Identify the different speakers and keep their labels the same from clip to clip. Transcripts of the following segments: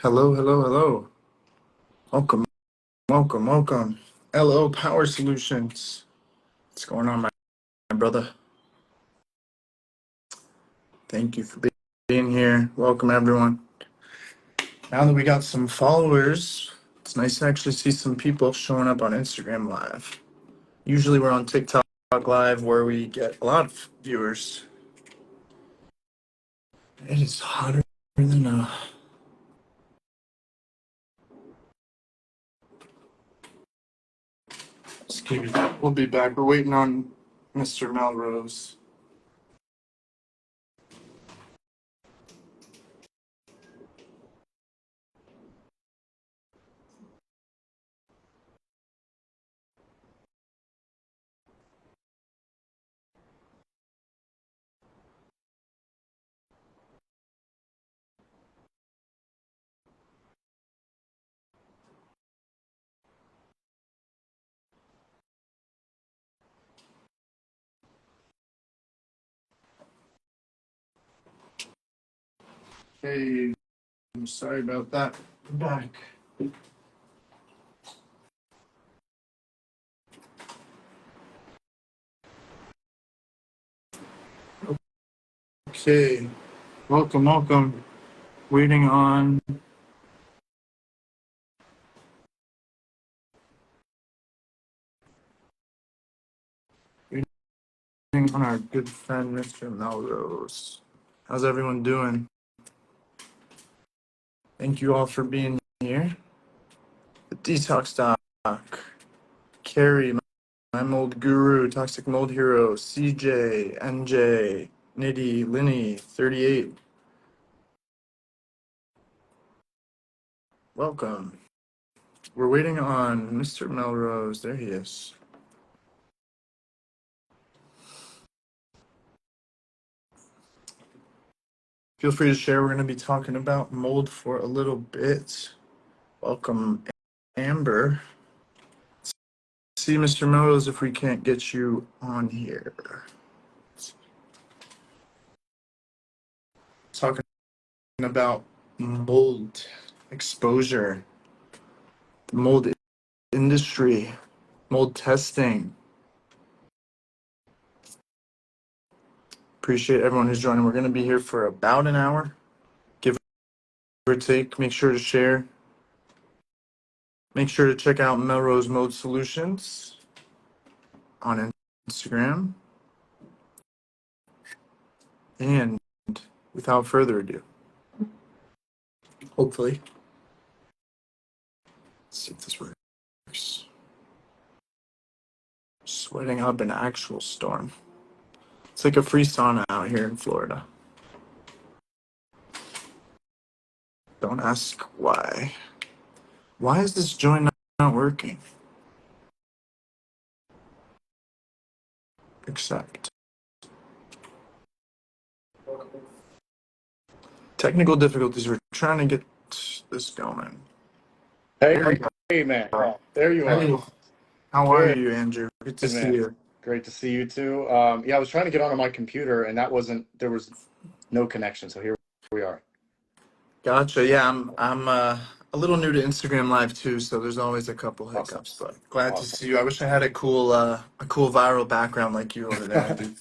Speaker 1: Hello, hello, hello. Welcome, welcome, welcome. LO Power Solutions. What's going on, my brother? Thank you for being here. Welcome, everyone. Now that we got some followers, it's nice to actually see some people showing up on Instagram Live. Usually we're on TikTok Live where we get a lot of viewers. It is hotter than a... Excuse me. We'll be back. We're waiting on Mr. Melrose. Hey, I'm sorry about that. I'm back. Okay, welcome, welcome. Waiting on our good friend Mr. Melrose. How's everyone doing? Thank you all for being here. The Detox Doc, Carrie, my mold guru, Toxic Mold Hero, CJ, NJ, Nitty, Linny, 38. Welcome. We're waiting on Mr. Melrose. There he is. Feel free to share. We're going to be talking about mold for a little bit. Welcome, Amber. See, Mr. Melrose, if we can't get you on here. Talking about mold exposure, the mold industry, mold testing. Appreciate everyone who's joining. We're going to be here for about an hour, give or take. Make sure to share. Make sure to check out Melrose Mold Solutions on Instagram. And without further ado, hopefully, let's see if this works. Sweating up an actual storm. It's like a free sauna out here in Florida. Don't ask why. Why is this join not working? Accept. Technical difficulties. We're trying to get this going.
Speaker 2: Hey, man. There you are.
Speaker 1: Hey, how are you, Andrew? Good to see
Speaker 2: Man.
Speaker 1: you.
Speaker 2: Great to see you too. Yeah, I was trying to get onto my computer and there was no connection. So here we are.
Speaker 1: Gotcha. Yeah, I'm a little new to Instagram Live too, so there's always a couple hiccups. But glad to see you. I wish I had a cool viral background like you over there, Andy.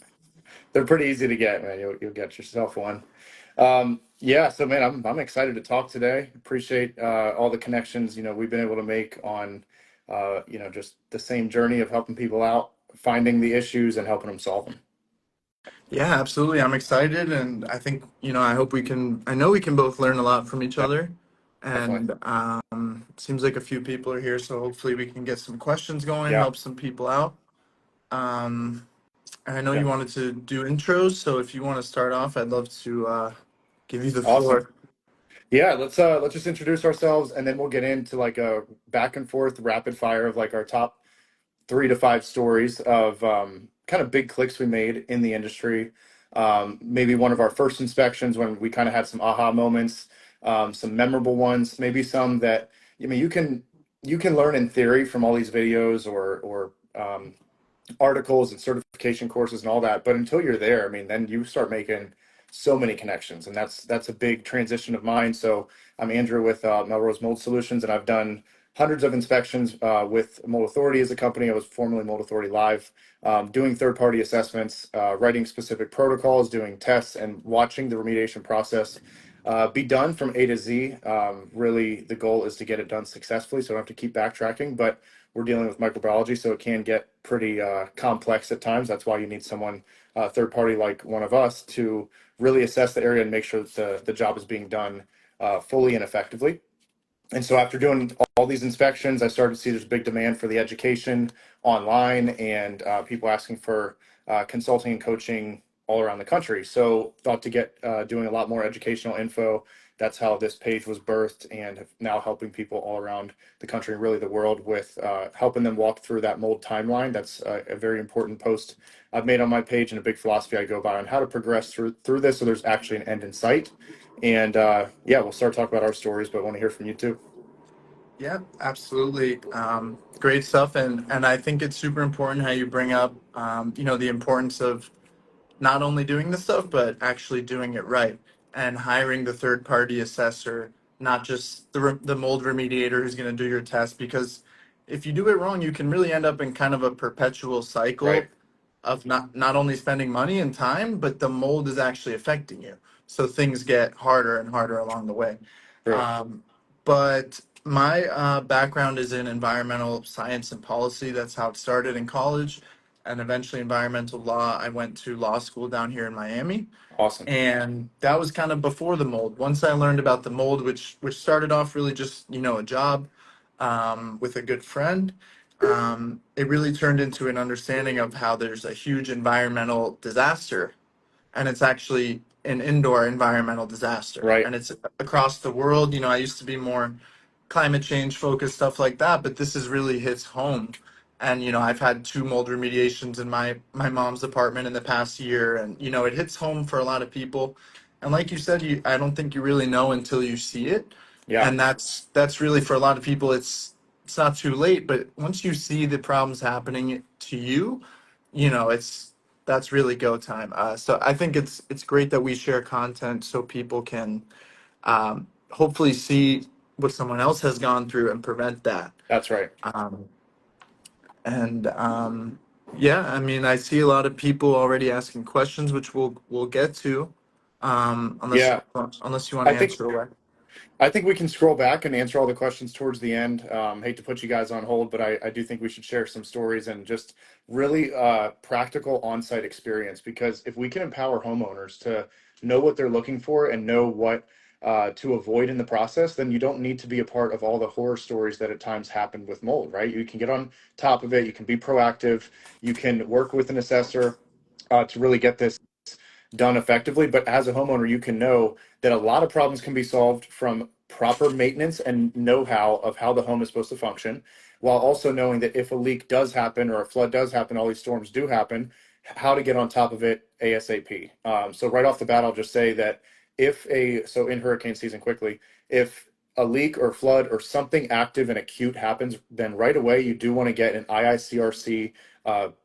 Speaker 2: They're pretty easy to get, man. You'll get yourself one. Yeah, so man, I'm excited to talk today. Appreciate all the connections, we've been able to make on just the same journey of helping people out, finding the issues and helping them solve them.
Speaker 1: Yeah, absolutely. I'm excited, and I think I hope we can. I know we can both learn a lot from each
Speaker 2: Yeah,
Speaker 1: other,
Speaker 2: definitely.
Speaker 1: and it seems like a few people are here, so hopefully we can get some questions going,
Speaker 2: Yeah.
Speaker 1: help some people out. Um, and I know
Speaker 2: Yeah.
Speaker 1: you wanted to do intros, so if you want to start off, I'd love to give you the
Speaker 2: Awesome.
Speaker 1: floor.
Speaker 2: Yeah, let's just introduce ourselves and then we'll get into like a back and forth rapid fire of like our top 3 to 5 stories of kind of big clicks we made in the industry. Maybe one of our first inspections when we kind of had some aha moments, some memorable ones, maybe some that you can learn in theory from all these videos or articles and certification courses and all that, but until you're there, then you start making so many connections, and that's a big transition of mine. So I'm Andrew with Melrose Mold Solutions, and I've done hundreds of inspections with Mold Authority as a company. I was formerly Mold Authority Live, doing third-party assessments, writing specific protocols, doing tests, and watching the remediation process be done from A to Z. Really, the goal is to get it done successfully, so I don't have to keep backtracking. But we're dealing with microbiology, so it can get pretty complex at times. That's why you need someone, third party like one of us, to really assess the area and make sure that the job is being done fully and effectively. And so after doing all these inspections, I started to see there's a big demand for the education online, and people asking for consulting and coaching all around the country. So thought to get doing a lot more educational info. That's how this page was birthed, and now helping people all around the country and really the world with helping them walk through that mold timeline. That's a very important post I've made on my page, and a big philosophy I go by on how to progress through this, so there's actually an end in sight. And yeah, we'll start talking about our stories, but I want to hear from you too.
Speaker 1: Yeah, absolutely. Great stuff, and I think it's super important how you bring up, the importance of not only doing the stuff but actually doing it right, and hiring the third party assessor, not just the mold remediator who's going to do your test. Because if you do it wrong, you can really end up in kind of a perpetual
Speaker 2: Right.
Speaker 1: cycle of not only spending money and time, but the mold is actually affecting you. So things get harder and harder along the way.
Speaker 2: True.
Speaker 1: Um, but my background is in environmental science and policy. That's how it started in college, and eventually environmental law. I went to law school down here in Miami,
Speaker 2: Awesome.
Speaker 1: and that was kind of before the mold. Once I learned about the mold, which started off really just a job with a good friend, it really turned into an understanding of how there's a huge environmental disaster, and it's actually an indoor environmental disaster,
Speaker 2: Right.
Speaker 1: and it's across the world. I used to be more climate change focused, stuff like that, but this is really hits home. And I've had two mold remediations in my mom's apartment in the past year, and it hits home for a lot of people. And like you said, I don't think you really know until you see it.
Speaker 2: Yeah,
Speaker 1: And that's really, for a lot of people, it's not too late, but once you see the problems happening to you, it's that's really go time. So I think it's great that we share content so people can hopefully see what someone else has gone through and prevent that.
Speaker 2: that's right.
Speaker 1: Um, and yeah, I mean, I see a lot of people already asking questions, which we'll get to, unless
Speaker 2: Yeah,
Speaker 1: unless you want
Speaker 2: I
Speaker 1: to
Speaker 2: think
Speaker 1: answer away.
Speaker 2: I think we can scroll back and answer all the questions towards the end. Hate to put you guys on hold, but I do think we should share some stories and just really practical on-site experience, because if we can empower homeowners to know what they're looking for and know what to avoid in the process, then you don't need to be a part of all the horror stories that at times happen with mold, right? You can get on top of it, you can be proactive, you can work with an assessor to really get this done effectively. But as a homeowner, you can know that a lot of problems can be solved from proper maintenance and know-how of how the home is supposed to function, while also knowing that if a leak does happen or a flood does happen, all these storms do happen, how to get on top of it ASAP. So right off the bat, I'll just say that so in hurricane season quickly, if a leak or flood or something active and acute happens, then right away you do want to get an IICRC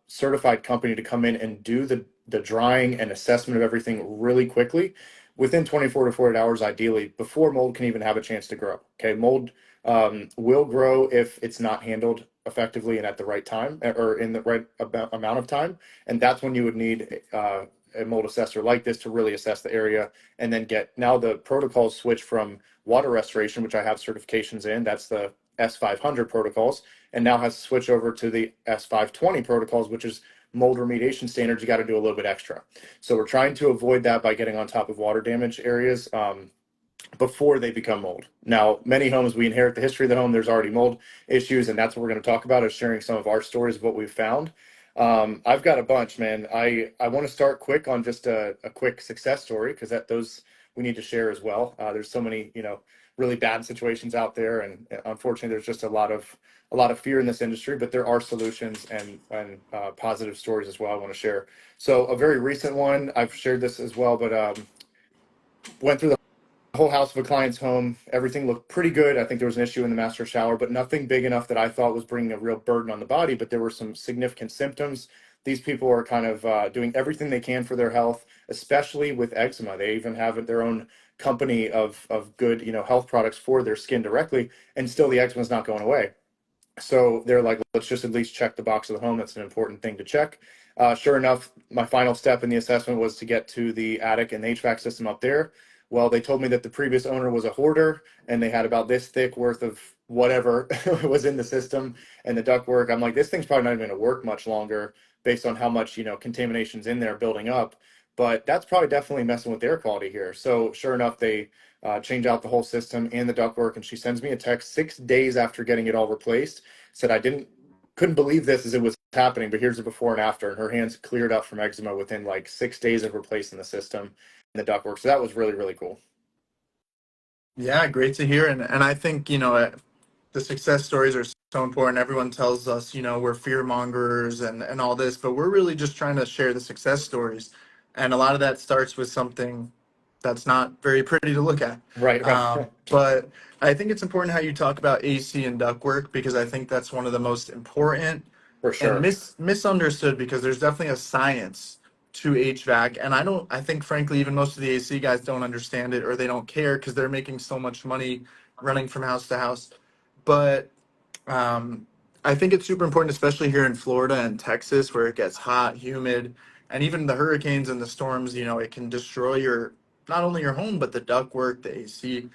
Speaker 2: certified company to come in and do the drying and assessment of everything really quickly, within 24 to 48 hours, ideally, before mold can even have a chance to grow. Okay, mold will grow if it's not handled effectively and at the right time, or in the right amount of time, and that's when you would need a mold assessor like this to really assess the area. And then now the protocols switch from water restoration, which I have certifications in, that's the S500 protocols, and now has to switch over to the S520 protocols, which is mold remediation standards. You got to do a little bit extra. So we're trying to avoid that by getting on top of water damage areas before they become mold. Now, many homes, we inherit the history of the home. There's already mold issues, and that's what we're going to talk about, is sharing some of our stories of what we've found. I've got a bunch, man. I want to start quick on just a quick success story, because those we need to share as well. There's so many, really bad situations out there, and unfortunately, there's just a lot of fear in this industry. But there are solutions and positive stories as well I want to share. So a very recent one, I've shared this as well, but went through the whole house of a client's home. Everything looked pretty good. I think there was an issue in the master shower, but nothing big enough that I thought was bringing a real burden on the body. But there were some significant symptoms. These people are kind of doing everything they can for their health, especially with eczema. They even have their own company of good, health products for their skin directly, and still the eczema is not going away. So they're like, let's just at least check the box of the home. That's an important thing to check. Sure enough, my final step in the assessment was to get to the attic and the HVAC system up there. Well, they told me that the previous owner was a hoarder and they had about this thick worth of whatever was in the system and the ductwork. I'm like, this thing's probably not even going to work much longer based on how much, contamination's in there building up. But that's probably definitely messing with air quality here. So sure enough, they change out the whole system and the ductwork. And she sends me a text 6 days after getting it all replaced. Said I couldn't believe this as it was happening, but here's the before and after. And her hands cleared up from eczema within like 6 days of replacing the system and the ductwork. So that was really, really cool.
Speaker 1: Yeah, great to hear. And I think, the success stories are so important. Everyone tells us, we're fear mongers and all this, but we're really just trying to share the success stories. And a lot of that starts with something that's not very pretty to look at.
Speaker 2: Right, right.
Speaker 1: But I think it's important how you talk about AC and ductwork because I think that's one of the most important
Speaker 2: For
Speaker 1: and
Speaker 2: sure.
Speaker 1: misunderstood because there's definitely a science to HVAC. And I think frankly, even most of the AC guys don't understand it or they don't care because they're making so much money running from house to house. But um, I think it's super important, especially here in Florida and Texas, where it gets hot, humid, and even the hurricanes and the storms. It can destroy your not only your home but the ductwork, the AC.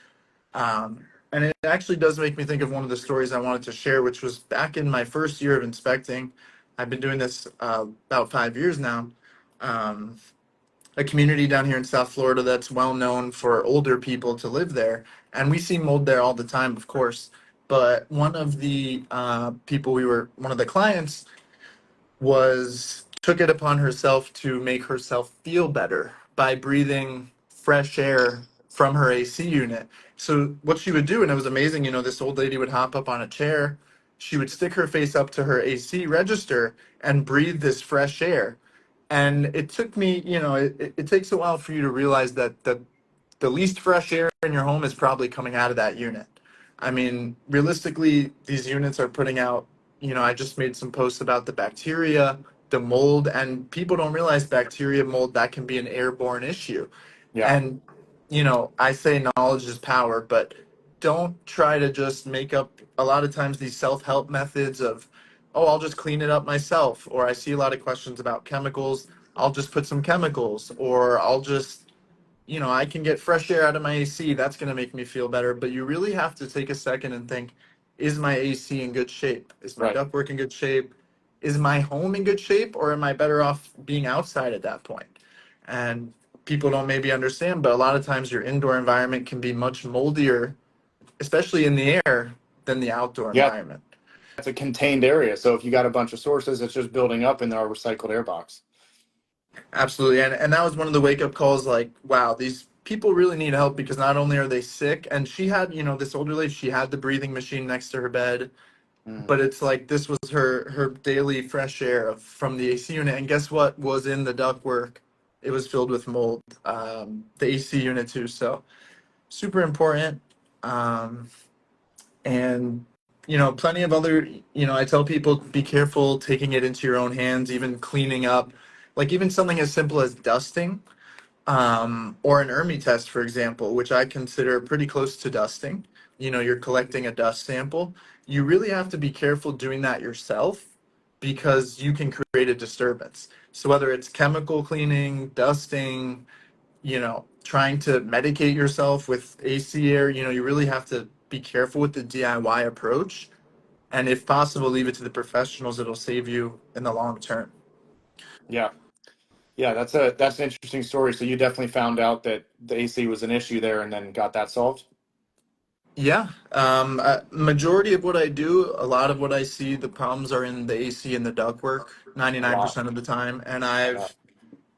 Speaker 1: And it actually does make me think of one of the stories I wanted to share, which was back in my first year of inspecting. I've been doing this about 5 years now. Um, a community down here in South Florida that's well known for older people to live there. And we see mold there all the time, of course. But one of the one of the clients took it upon herself to make herself feel better by breathing fresh air from her AC unit. So what she would do, and it was amazing, this old lady would hop up on a chair, she would stick her face up to her AC register and breathe this fresh air. And it took me, it takes a while for you to realize that the least fresh air in your home is probably coming out of that unit. I mean, realistically, these units are putting out, I just made some posts about the bacteria, the mold, and people don't realize bacteria, mold, that can be an airborne issue.
Speaker 2: Yeah.
Speaker 1: And, I say knowledge is power, but don't try to just make up a lot of times these self help methods of, oh, I'll just clean it up myself. Or I see a lot of questions about chemicals. I'll just put some chemicals, or I'll just I can get fresh air out of my AC. That's going to make me feel better. But you really have to take a second and think, is my AC in good shape? Is my
Speaker 2: Right.
Speaker 1: ductwork in good shape? Is my home in good shape? Or am I better off being outside at that point? And people don't maybe understand, but a lot of times your indoor environment can be much moldier, especially in the air, than the outdoor
Speaker 2: Yeah.
Speaker 1: environment.
Speaker 2: It's a contained area. So if you got a bunch of sources, it's just building up in our recycled air box.
Speaker 1: Absolutely. And that was one of the wake up calls like, wow, these people really need help because not only are they sick, and she had, this older lady, she had the breathing machine next to her bed,
Speaker 2: Mm.
Speaker 1: but it's like this was her daily fresh air from the AC unit. And guess what was in the ductwork? It was filled with mold, the AC unit too. So super important. Um, and plenty of other, I tell people be careful taking it into your own hands, even cleaning up, like even something as simple as dusting, or an ERMI test, for example, which I consider pretty close to dusting. You're collecting a dust sample. You really have to be careful doing that yourself because you can create a disturbance. So whether it's chemical cleaning, dusting, trying to medicate yourself with AC air, you really have to be careful with the DIY approach. And if possible, leave it to the professionals. It'll save you in the long term.
Speaker 2: Yeah. Yeah, that's an interesting story. So you definitely found out that the AC was an issue there and then got that solved?
Speaker 1: Yeah, majority of what I do, a lot of what I see, the problems are in the AC and the ductwork,
Speaker 2: A lot.
Speaker 1: 99% of the time. And
Speaker 2: I know.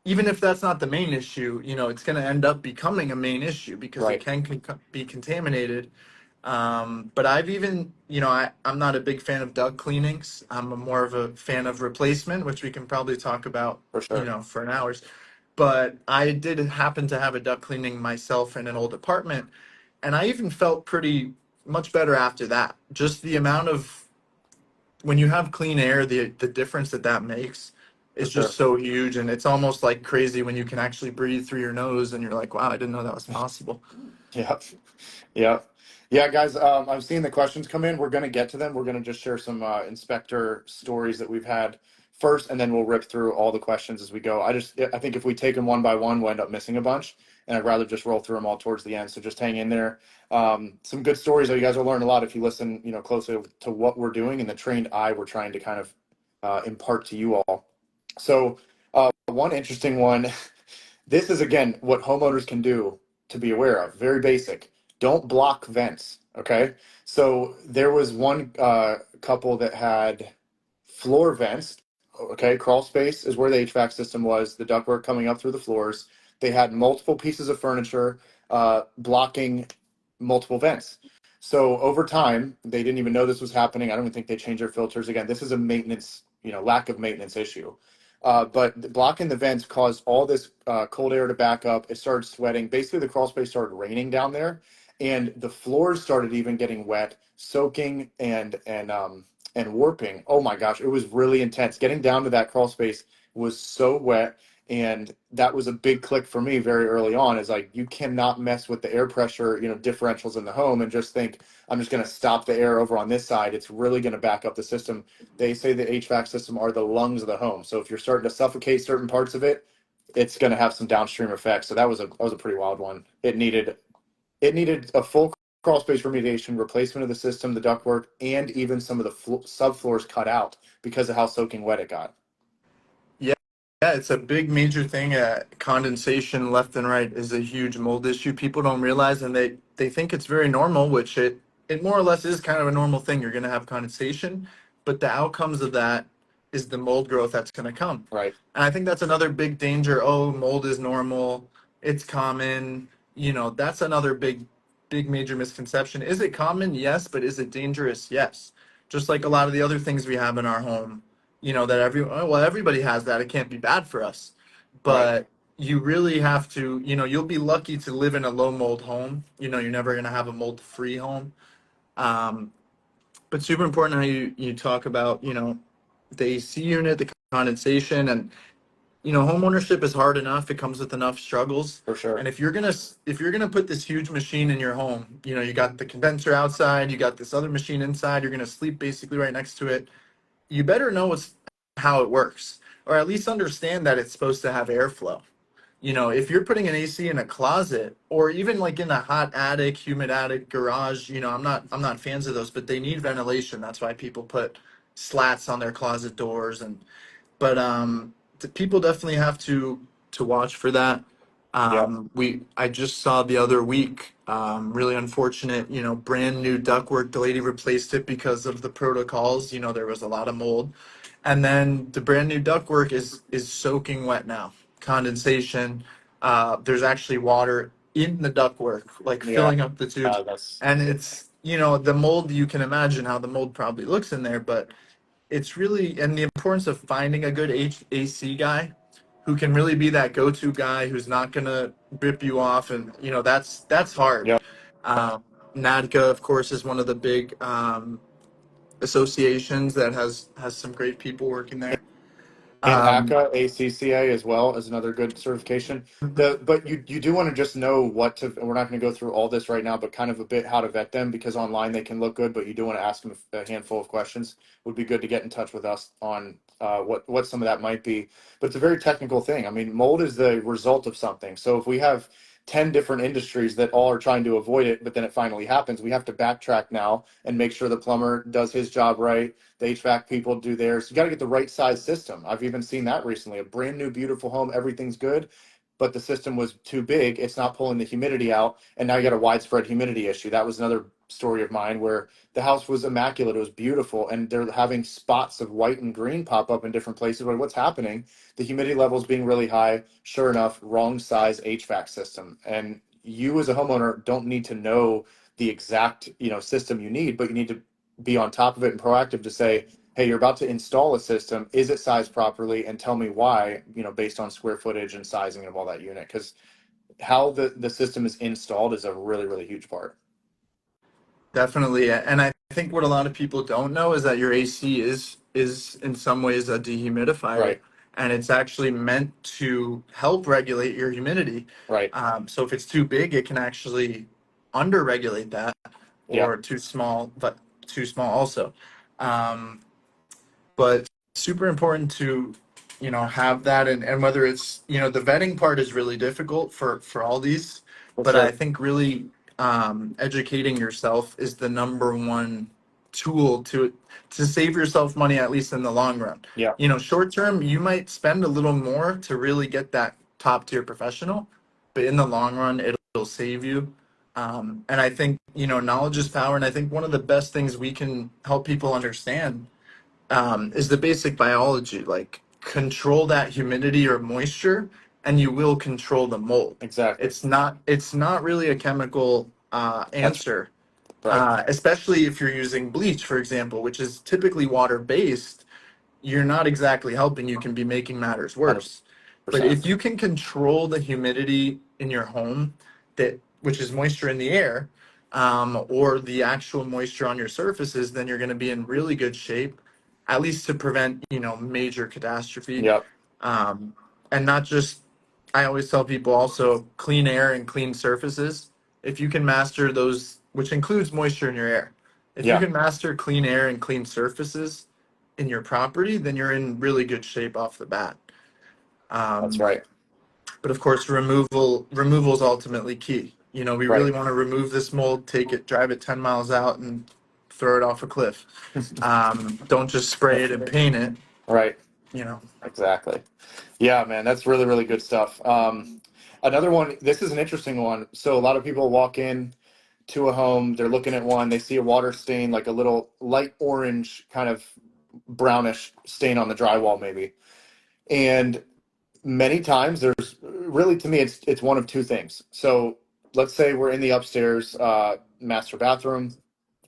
Speaker 1: even if that's not the main issue, it's going to end up becoming a main issue because it
Speaker 2: Right.
Speaker 1: can be contaminated. But I've even, I'm not a big fan of duct cleanings. I'm more of a fan of replacement, which we can probably talk about,
Speaker 2: For sure.
Speaker 1: for an hours. But I did happen to have a duct cleaning myself in an old apartment, and I even felt pretty much better after that. Just the amount of when you have clean air, the difference that makes.
Speaker 2: For
Speaker 1: is just
Speaker 2: sure.
Speaker 1: so huge, and it's almost like crazy when you can actually breathe through your nose and you're like, wow, I didn't know that was possible.
Speaker 2: Yeah. Yeah. Yeah, guys, I'm seeing the questions come in. We're going to get to them. We're going to just share some inspector stories that we've had first, and then we'll rip through all the questions as we go. I think if we take them one by one, we'll end up missing a bunch, and I'd rather just roll through them all towards the end. So just hang in there. Some good stories that you guys will learn a lot if you listen, closely to what we're doing and the trained eye we're trying to kind of impart to you all. So one interesting one. This is again what homeowners can do to be aware of. Very basic. Don't block vents. Okay. So there was one couple that had floor vents. Okay. Crawl space is where the HVAC system was, the ductwork coming up through the floors. They had multiple pieces of furniture blocking multiple vents. So over time, they didn't even know this was happening. I don't even think they changed their filters. Again, this is a maintenance, lack of maintenance issue. But blocking the vents caused all this cold air to back up. It started sweating. Basically, the crawl space started raining down there, and the floors started even getting wet, soaking and warping. Oh my gosh, it was really intense. Getting down to that crawl space was so wet, and that was a big click for me very early on. Is like you cannot mess with the air pressure, differentials in the home, and just think I'm just going to stop the air over on this side. It's really going to back up the system. They say the HVAC system are the lungs of the home. So if you're starting to suffocate certain parts of it, it's going to have some downstream effects. So that was a pretty wild one. It needed a full crawl space remediation, replacement of the system, the ductwork, and even some of the subfloors cut out because of how soaking wet it got.
Speaker 1: Yeah, yeah, it's a big major thing. Condensation left and right is a huge mold issue. People don't realize, and they think it's very normal, which it more or less is kind of a normal thing. You're going to have condensation, but the outcomes of that is the mold growth that's going to come.
Speaker 2: Right.
Speaker 1: And I think that's another big danger. Oh, mold is normal. It's common. That's another big major misconception. Is it common? Yes, but is it dangerous? Yes. Just like a lot of the other things we have in our home, that everybody has that. It can't be bad for us.
Speaker 2: Right.
Speaker 1: But you really have to, you'll be lucky to live in a low mold home. You're never going to have a mold free home. Um, but super important how you talk about, the AC unit, the condensation, and home ownership is hard enough. It comes with enough struggles.
Speaker 2: For sure.
Speaker 1: And if you're gonna put this huge machine in your home, you got the condenser outside, you got this other machine inside, you're gonna sleep basically right next to it. You better know how it works, or at least understand that it's supposed to have airflow. If you're putting an AC in a closet, or even like in a hot attic, humid attic, garage, I'm not fans of those, but they need ventilation. That's why people put slats on their closet doors. But people definitely have to watch for that.
Speaker 2: Yeah.
Speaker 1: I just saw the other week, really unfortunate, brand new ductwork. The lady replaced it because of the protocols. There was a lot of mold, and then the brand new ductwork is soaking wet now. Condensation. There's actually water in the ductwork, like
Speaker 2: Yeah.
Speaker 1: filling up the tubes,
Speaker 2: That's
Speaker 1: and it's the mold. You can imagine how the mold probably looks in there, but it's really, and the importance of finding a good HAC guy who can really be that go-to guy who's not gonna rip you off, and that's hard.
Speaker 2: yeah.
Speaker 1: Um, NADCA, of course, is one of the big associations that has some great people working there.
Speaker 2: And
Speaker 1: Um,
Speaker 2: ACCA, ACCA as well is another good certification. But you do want to just know what to. And we're not going to go through all this right now, but kind of a bit how to vet them because online they can look good, but you do want to ask them a handful of questions. Would be good to get in touch with us on what some of that might be. But it's a very technical thing. I mean, mold is the result of something. So if we have 10 different industries that all are trying to avoid it, but then it finally happens, we have to backtrack now and make sure the plumber does his job right, the HVAC people do theirs. You got to get the right size system. I've even seen that recently. A brand new, beautiful home, everything's good, but the system was too big. It's not pulling the humidity out, and now you got a widespread humidity issue. That was another story of mine where the house was immaculate. It was beautiful, and they're having spots of white and green pop up in different places. Where what's happening? The humidity levels being really high. Sure enough, wrong size HVAC system. And you as a homeowner don't need to know the exact system you need, but you need to be on top of it and proactive to say, hey, you're about to install a system. Is it sized properly? And tell me why, based on square footage and sizing of all that unit. Because how the system is installed is a really, really huge part.
Speaker 1: Definitely, and I think what a lot of people don't know is that your AC is in some ways a dehumidifier.
Speaker 2: Right.
Speaker 1: and it's actually meant to help regulate your humidity.
Speaker 2: Right.
Speaker 1: So if it's too big, it can actually under-regulate that,
Speaker 2: Yeah.
Speaker 1: or too small, but too small also. Um, but super important to have that, and whether it's the vetting part is really difficult for all these,
Speaker 2: For
Speaker 1: but I
Speaker 2: sure.
Speaker 1: think really educating yourself is the number one tool to save yourself money, at least in the long run.
Speaker 2: Yeah.
Speaker 1: Short term you might spend a little more to really get that top tier professional, but in the long run it'll save you. And I think knowledge is power, and I think one of the best things we can help people understand is the basic biology. Like, control that humidity or moisture, and you will control the mold.
Speaker 2: Exactly.
Speaker 1: It's not really a chemical
Speaker 2: That's
Speaker 1: answer,
Speaker 2: right.
Speaker 1: especially if you're using bleach, for example, which is typically water based. You're not exactly helping. You can be making matters worse. But
Speaker 2: 100%.
Speaker 1: if you can control the humidity in your home, that which is moisture in the air, or the actual moisture on your surfaces, then you're going to be in really good shape, at least to prevent major catastrophe.
Speaker 2: Yep.
Speaker 1: Um, and not just, I always tell people also clean air and clean surfaces. If you can master those, which includes moisture in your air, if you
Speaker 2: Yeah.
Speaker 1: can master clean air and clean surfaces in your property, then you're in really good shape off the bat.
Speaker 2: That's
Speaker 1: Um,
Speaker 2: right.
Speaker 1: but of course, removal is ultimately key. We
Speaker 2: Right.
Speaker 1: really want to remove this mold, take it, drive it 10 miles out, and throw it off a cliff. Don't just spray it and paint it.
Speaker 2: Right.
Speaker 1: You know,
Speaker 2: Exactly. Yeah, man, that's really, really good stuff. Another one, this is an interesting one. So a lot of people walk in to a home, they're looking at one, they see a water stain, like a little light orange kind of brownish stain on the drywall, maybe. And many times there's really, to me, it's one of two things. So let's say we're in the upstairs master bathroom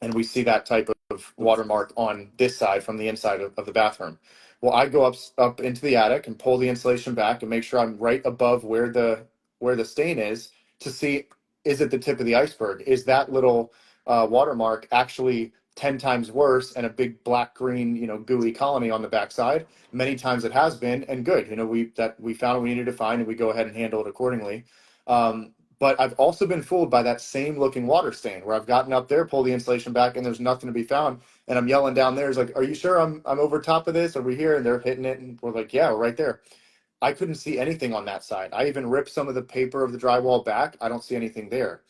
Speaker 2: and we see that type of watermark on this side from the inside of the bathroom. Well, I go up into the attic and pull the insulation back and make sure I'm right above where the stain is, to see, is it the tip of the iceberg? Is that little watermark actually 10 times worse and a big black green gooey colony on the backside? Many times it has been, and good. We found what we needed to find, and we go ahead and handle it accordingly. But I've also been fooled by that same looking water stain where I've gotten up there, pulled the insulation back, and there's nothing to be found. And I'm yelling down there, "Is like, are you sure I'm over top of this? Are we here?" And they're hitting it, and we're like, "Yeah, we're right there." I couldn't see anything on that side. I even ripped some of the paper of the drywall back. I don't see anything there.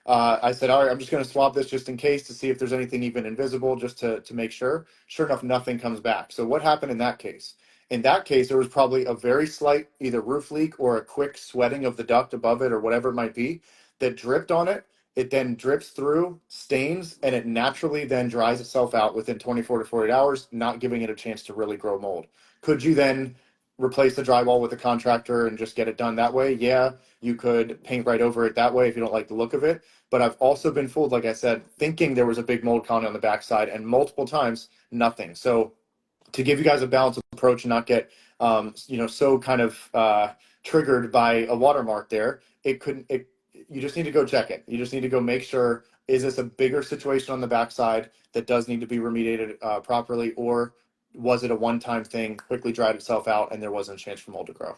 Speaker 2: I said, all right, I'm just going to swab this just in case to see if there's anything even invisible, just to make sure. Sure enough, nothing comes back. So what happened in that case? In that case, there was probably a very slight either roof leak or a quick sweating of the duct above it or whatever it might be that dripped on it. It then drips through, stains, and it naturally then dries itself out within 24 to 48 hours, not giving it a chance to really grow mold. Could you then replace the drywall with a contractor and just get it done that way? Yeah, you could paint right over it that way if you don't like the look of it. But I've also been fooled, like I said, thinking there was a big mold colony on the backside, and multiple times nothing. So to give you guys a balanced approach and not get so kind of triggered by a watermark there, you just need to go check it. You just need to go make sure, is this a bigger situation on the backside that does need to be remediated properly, or was it a one-time thing, quickly dried itself out, and there wasn't a chance for mold to grow?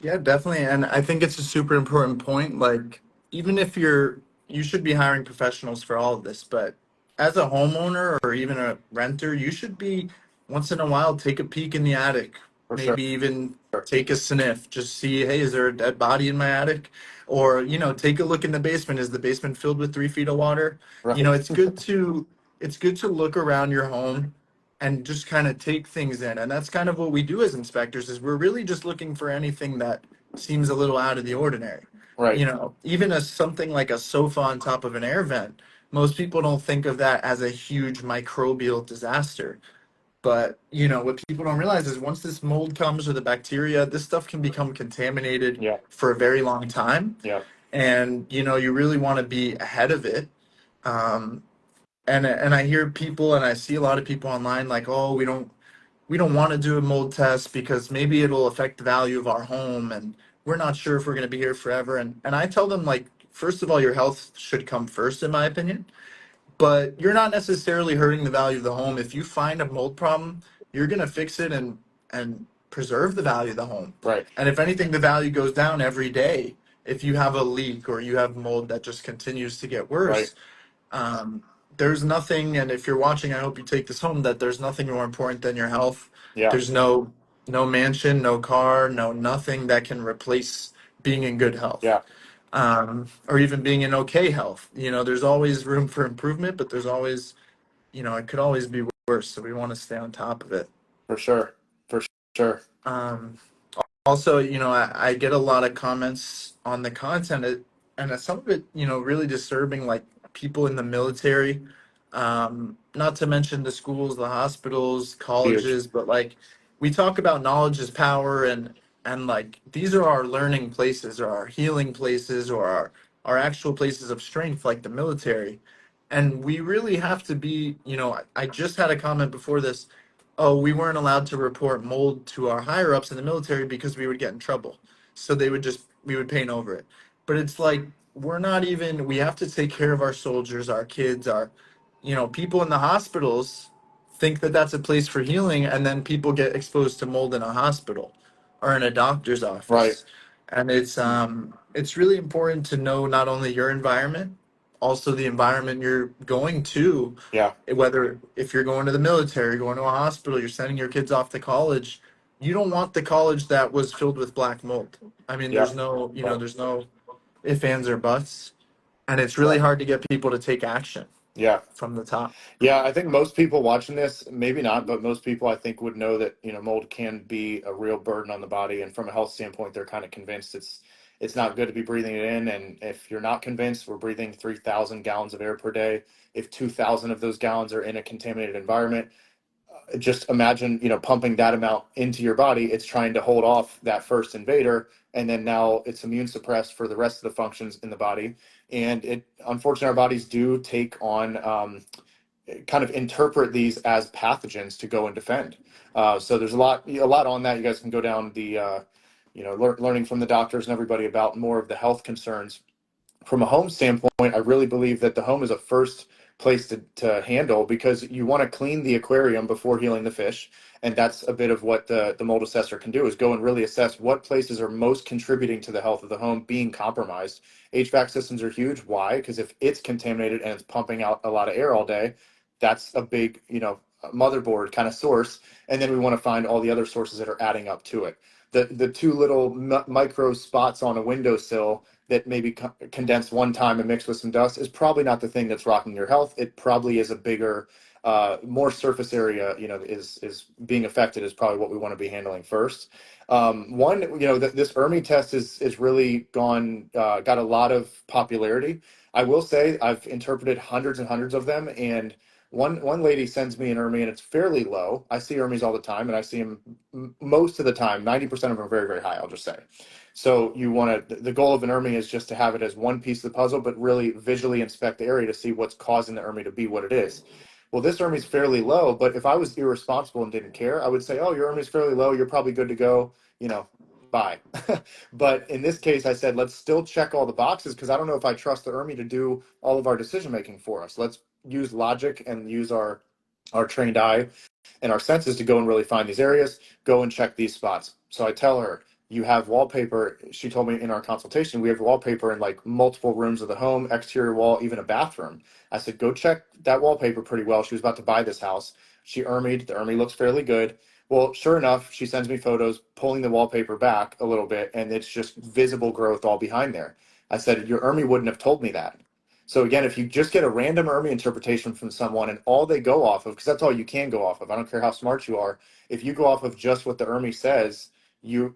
Speaker 1: yeah, definitely. And I think it's a super important point. Like, even if you should be hiring professionals for all of this, but as a homeowner or even a renter, you should be once in a while take a peek in the attic,
Speaker 2: For sure.
Speaker 1: maybe even take a sniff, just see, hey, is there a dead body in my attic? Or, take a look in the basement. Is the basement filled with 3 feet of water?
Speaker 2: Right.
Speaker 1: It's good to look around your home and just kind of take things in. And that's kind of what we do as inspectors, is we're really just looking for anything that seems a little out of the ordinary.
Speaker 2: Right.
Speaker 1: Even something like a sofa on top of an air vent, most people don't think of that as a huge microbial disaster. But what people don't realize is once this mold comes, or the bacteria, this stuff can become contaminated
Speaker 2: Yeah.
Speaker 1: for a very long time.
Speaker 2: Yeah.
Speaker 1: And you really want to be ahead of it. Um, and I hear people, and I see a lot of people online like, oh, we don't want to do a mold test because maybe it'll affect the value of our home, and we're not sure if we're going to be here forever. And I tell them, like, first of all, your health should come first, in my opinion, but you're not necessarily hurting the value of the home. If you find a mold problem, you're going to fix it, and and preserve the value of the home.
Speaker 2: Right.
Speaker 1: And if anything, the value goes down every day. If you have a leak or you have mold that just continues to get
Speaker 2: Right.
Speaker 1: worse, um, there's nothing. And if you're watching, I hope you take this home, that there's nothing more important than your health.
Speaker 2: Yeah.
Speaker 1: There's no mansion, no car, no nothing that can replace being in good health,
Speaker 2: Yeah.
Speaker 1: or even being in okay health. There's always room for improvement, but there's always, it could always be worse. So we want to stay on top of it.
Speaker 2: For sure. For sure.
Speaker 1: Um, Also, I get a lot of comments on the content, and some of it, really disturbing, like people in the military, not to mention the schools, the hospitals,
Speaker 2: Huge.
Speaker 1: colleges, but like we talk about knowledge is power, and like these are our learning places or our healing places or our actual places of strength, like the military. And we really have to be, I just had a comment before this. Oh, we weren't allowed to report mold to our higher ups in the military because we would get in trouble. So we would paint over it. But it's like, we have to take care of our soldiers, our kids, people in the hospitals think that that's a place for healing. And then people get exposed to mold in a hospital or in a doctor's
Speaker 2: Right.
Speaker 1: office. And it's really important to know not only your environment, also the environment you're going to,
Speaker 2: Yeah.
Speaker 1: whether if you're going to the military, going to a hospital, you're sending your kids off to college, you don't want the college that was filled with black mold. I mean,
Speaker 2: Yeah. Right.
Speaker 1: there's no ifs, ands, or buts, and it's really
Speaker 2: Right.
Speaker 1: hard to get people to take action
Speaker 2: Yeah.
Speaker 1: from the top.
Speaker 2: Yeah, I think most people watching this, maybe not, but most people I think would know that, mold can be a real burden on the body. And from a health standpoint, they're kind of convinced it's not good to be breathing it in. And if you're not convinced, we're breathing 3,000 gallons of air per day. If 2,000 of those gallons are in a contaminated environment, just imagine, pumping that amount into your body. It's trying to hold off that first invader, and then now it's immune suppressed for the rest of the functions in the body. And unfortunately, our bodies do take on, kind of interpret these as pathogens to go and defend. So there's a lot on that. You guys can go down the, learning from the doctors and everybody about more of the health concerns. From a home standpoint, I really believe that the home is a first place to handle, because you want to clean the aquarium before healing the fish. And that's a bit of what the mold assessor can do, is go and really assess what places are most contributing to the health of the home being compromised. HVAC systems are huge. Why? Because if it's contaminated and it's pumping out a lot of air all day, that's a big, motherboard kind of source. And then we want to find all the other sources that are adding up to it. The two little micro spots on a windowsill that maybe condensed one time and mixed with some dust is probably not the thing that's rocking your health. It probably is a bigger, more surface area, is being affected, is probably what we want to be handling first. One, this ERMI test is really got a lot of popularity. I will say I've interpreted hundreds and hundreds of them, and one lady sends me an ERMI and it's fairly low. I see ERMIs all the time, and I see them most of the time. 90% of them are very, very high, I'll just say. So the goal of an ERMI is just to have it as one piece of the puzzle, but really visually inspect the area to see what's causing the ERMI to be what it is. Well, this ERMI is fairly low, but if I was irresponsible and didn't care, I would say, oh, your ERMI is fairly low. You're probably good to go. Bye. But in this case, I said, let's still check all the boxes, because I don't know if I trust the ERMI to do all of our decision making for us. Let's use logic and use our trained eye and our senses to go and really find these areas, go and check these spots. So I tell her, you have wallpaper. She told me in our consultation, we have wallpaper in like multiple rooms of the home, exterior wall, even a bathroom. I said, go check that wallpaper pretty well. She was about to buy this house. She ERMI'd. The ERMI looks fairly good. Well, sure enough, she sends me photos pulling the wallpaper back a little bit, and it's just visible growth all behind there. I said, your ERMI wouldn't have told me that. So again, if you just get a random ERMI interpretation from someone and all they go off of, because that's all you can go off of, I don't care how smart you are, if you go off of just what the ERMI says,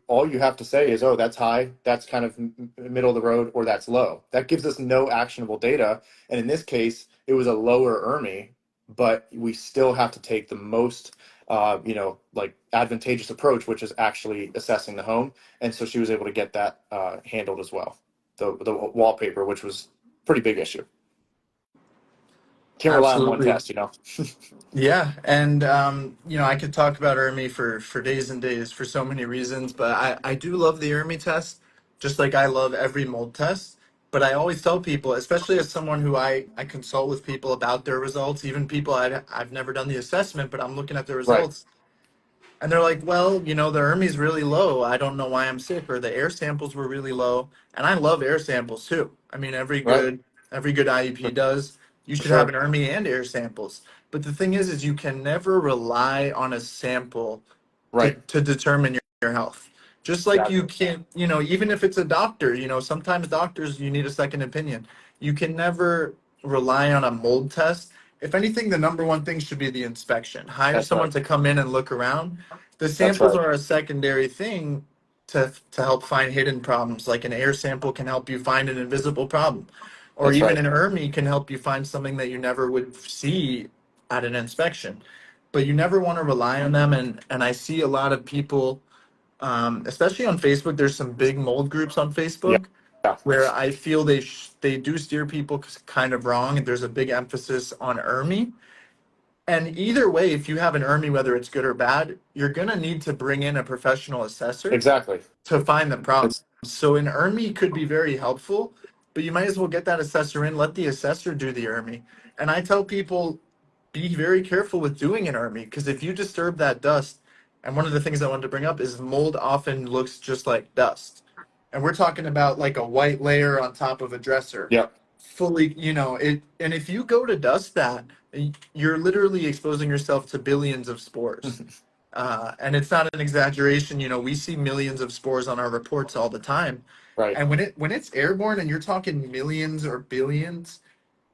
Speaker 2: all you have to say is, oh, that's high, that's kind of middle of the road, or that's low. That gives us no actionable data. And in this case, it was a lower ERMI, but we still have to take the most like advantageous approach, which is actually assessing the home. And so she was able to get that handled as well. The wallpaper, which was pretty big issue. Can't rely on one
Speaker 1: Absolutely.
Speaker 2: test.
Speaker 1: Yeah, and I could talk about ERMI for days and days for so many reasons, but I do love the ERMI test, just like I love every mold test. But I always tell people, especially as someone who I consult with people about their results, even people I've never done the assessment, but I'm looking at the
Speaker 2: Right.
Speaker 1: results. And they're like, well, the ERMI's really low. I don't know why I'm sick, or the air samples were really low. And I love air samples too. I mean,
Speaker 2: Right.
Speaker 1: every good IEP does. You
Speaker 2: For
Speaker 1: should have an
Speaker 2: sure.
Speaker 1: ERMI and air samples. But the thing is you can never rely on a sample
Speaker 2: Right.
Speaker 1: to determine your health. Just like you
Speaker 2: Exactly.
Speaker 1: can't, even if it's a doctor, sometimes doctors, you need a second opinion. You can never rely on a mold test. If anything, the number one thing should be the inspection. Hire
Speaker 2: That's
Speaker 1: someone
Speaker 2: right.
Speaker 1: to come in and look around. The
Speaker 2: That's
Speaker 1: samples
Speaker 2: right.
Speaker 1: are a secondary thing to help find hidden problems. Like an air sample can help you find an invisible problem, or
Speaker 2: That's
Speaker 1: even
Speaker 2: right.
Speaker 1: an ERMI can help you find something that you never would see at an inspection. But you never want to rely on them. And I see a lot of people, especially on Facebook. There's some big mold groups on
Speaker 2: Yeah.
Speaker 1: Facebook
Speaker 2: Yeah.
Speaker 1: where I feel they do steer people kind of wrong. And there's a big emphasis on ERMI. And either way, if you have an ERMI, whether it's good or bad, you're gonna need to bring in a professional assessor
Speaker 2: Exactly.
Speaker 1: to find the problem.
Speaker 2: It's
Speaker 1: So an ERMI could be very helpful, but you might as well get that assessor in, let the assessor do the ERMI. And I tell people, be very careful with doing an ERMI, because if you disturb that dust, and one of the things I wanted to bring up is mold often looks just like dust. And we're talking about like a white layer on top of a dresser.
Speaker 2: Yep.
Speaker 1: Fully, and if you go to dust that, you're literally exposing yourself to billions of spores. And it's not an exaggeration. We see millions of spores on our reports all the time.
Speaker 2: Right.
Speaker 1: And when it's airborne and you're talking millions or billions,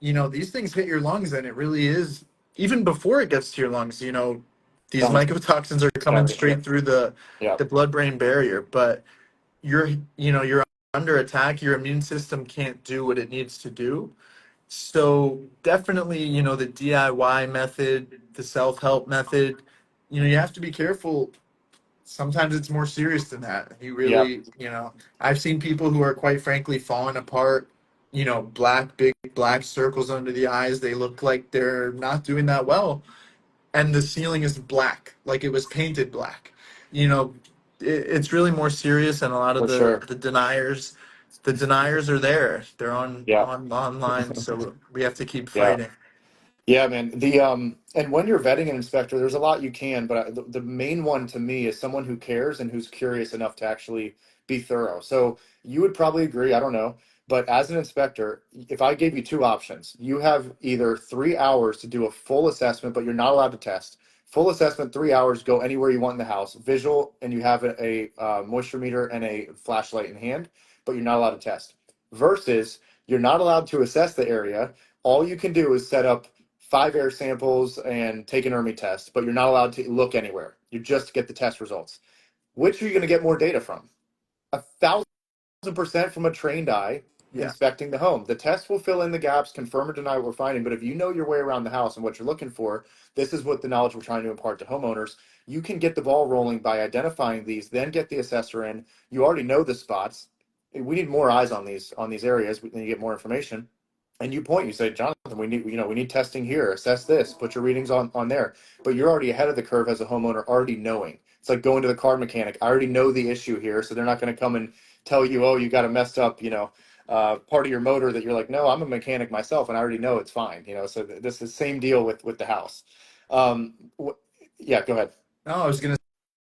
Speaker 1: these things hit your lungs, and it really is, even before it gets to your lungs, these
Speaker 2: Coming.
Speaker 1: mycotoxins are
Speaker 2: It's
Speaker 1: coming
Speaker 2: coming. Yeah.
Speaker 1: straight through the
Speaker 2: Yeah.
Speaker 1: blood-brain barrier. But you're under attack. Your immune system can't do what it needs to do. So definitely, the DIY method, the self-help method, you have to be careful. Sometimes it's more serious than that. You
Speaker 2: Yeah.
Speaker 1: really, I've seen people who are quite frankly falling apart, big black circles under the eyes. They look like they're not doing that well. And the ceiling is black, like it was painted black. You know, it's really more serious, and a lot of
Speaker 2: For
Speaker 1: the
Speaker 2: sure.
Speaker 1: deniers are there. They're
Speaker 2: Yeah.
Speaker 1: online, so we have to keep
Speaker 2: Yeah.
Speaker 1: fighting.
Speaker 2: Yeah, man. And when you're vetting an inspector, there's a lot you can, but the main one to me is someone who cares and who's curious enough to actually be thorough. So you would probably agree, I don't know, but as an inspector, if I gave you two options, you have either 3 hours to do a full assessment, but you're not allowed to test. Full assessment, 3 hours, go anywhere you want in the house, visual, and you have a moisture meter and a flashlight in hand, but you're not allowed to test. Versus you're not allowed to assess the area. All you can do is set up 5 air samples and take an ERMI test, but you're not allowed to look anywhere. You just get the test results. Which are you going to get more data from? 1,000% from a trained eye
Speaker 1: Yeah.
Speaker 2: inspecting the home. The test will fill in the gaps, confirm or deny what we're finding. But if you know your way around the house and what you're looking for, this is what the knowledge we're trying to impart to homeowners. You can get the ball rolling by identifying these, then get the assessor in. You already know the spots. We need more eyes on these areas. Then you get more information. And you point, you say, Jonathan, we need testing here. Assess this. Put your readings on there. But you're already ahead of the curve as a homeowner, already knowing. It's like going to the car mechanic. I already know the issue here, so they're not going to come and tell you, oh, you got a messed up, part of your motor that you're like, no, I'm a mechanic myself, and I already know it's fine. So this is the same deal with the house. Yeah, go ahead.
Speaker 1: No, I was gonna